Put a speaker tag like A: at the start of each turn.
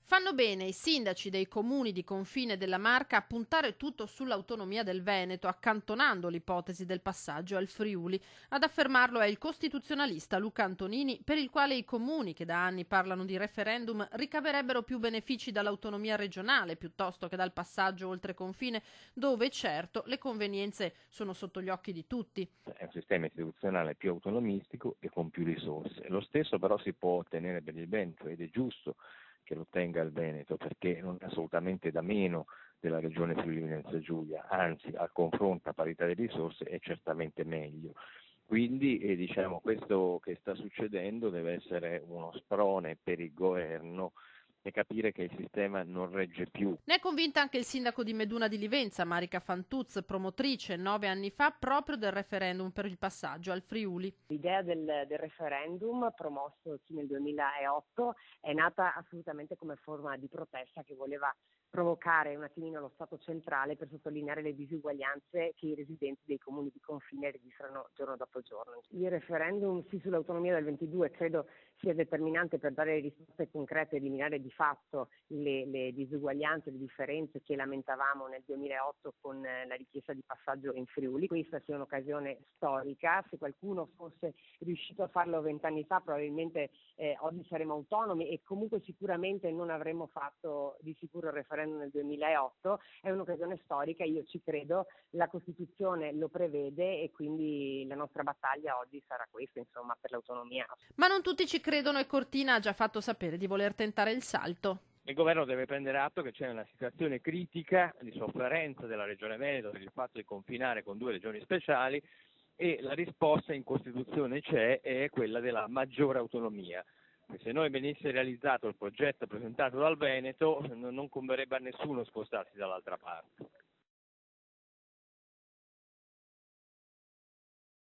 A: Fanno bene i sindaci dei comuni di confine della Marca a puntare tutto sull'autonomia del Veneto, accantonando l'ipotesi del passaggio al Friuli. Ad affermarlo è il costituzionalista Luca Antonini, per il quale i comuni che da anni parlano di referendum ricaverebbero più benefici dall'autonomia regionale piuttosto che dal passaggio oltre confine, dove certo le convenienze sono sotto gli occhi di tutti.
B: È un sistema istituzionale più autonomistico e con più risorse. Lo stesso però si può ottenere per il Veneto ed è giusto che lo ottenga il Veneto perché non è assolutamente da meno della regione Friuli-Venezia Giulia, anzi al confronto a parità di risorse è certamente meglio. Quindi diciamo, questo che sta succedendo deve essere uno sprone per il governo e capire che il sistema non regge più.
A: Ne è convinta anche il sindaco di Meduna di Livenza, Marica Fantuz, promotrice 9 anni fa proprio del referendum per il passaggio al Friuli.
C: L'idea del referendum promosso nel 2008 è nata assolutamente come forma di protesta che voleva provocare un attimino lo Stato centrale per sottolineare le disuguaglianze che i residenti dei comuni di confine registrano giorno dopo giorno. Il referendum sì sull'autonomia del 22 credo sia determinante per dare risposte concrete e eliminare di fatto le disuguaglianze, le differenze che lamentavamo nel 2008 con la richiesta di passaggio in Friuli. Questa sia un'occasione storica, se qualcuno fosse riuscito a farlo 20 anni fa probabilmente oggi saremmo autonomi e comunque sicuramente non avremmo fatto di sicuro il referendum nel 2008, è un'occasione storica, io ci credo, la Costituzione lo prevede e quindi la nostra battaglia oggi sarà questa, insomma, per l'autonomia.
A: Ma non tutti ci credono e Cortina ha già fatto sapere di voler tentare il salto.
B: Il governo deve prendere atto che c'è una situazione critica di sofferenza della Regione Veneto per il fatto di confinare con 2 regioni speciali e la risposta in Costituzione c'è, è quella della maggiore autonomia. Se noi venisse realizzato il progetto presentato dal Veneto non converrebbe a nessuno spostarsi dall'altra parte.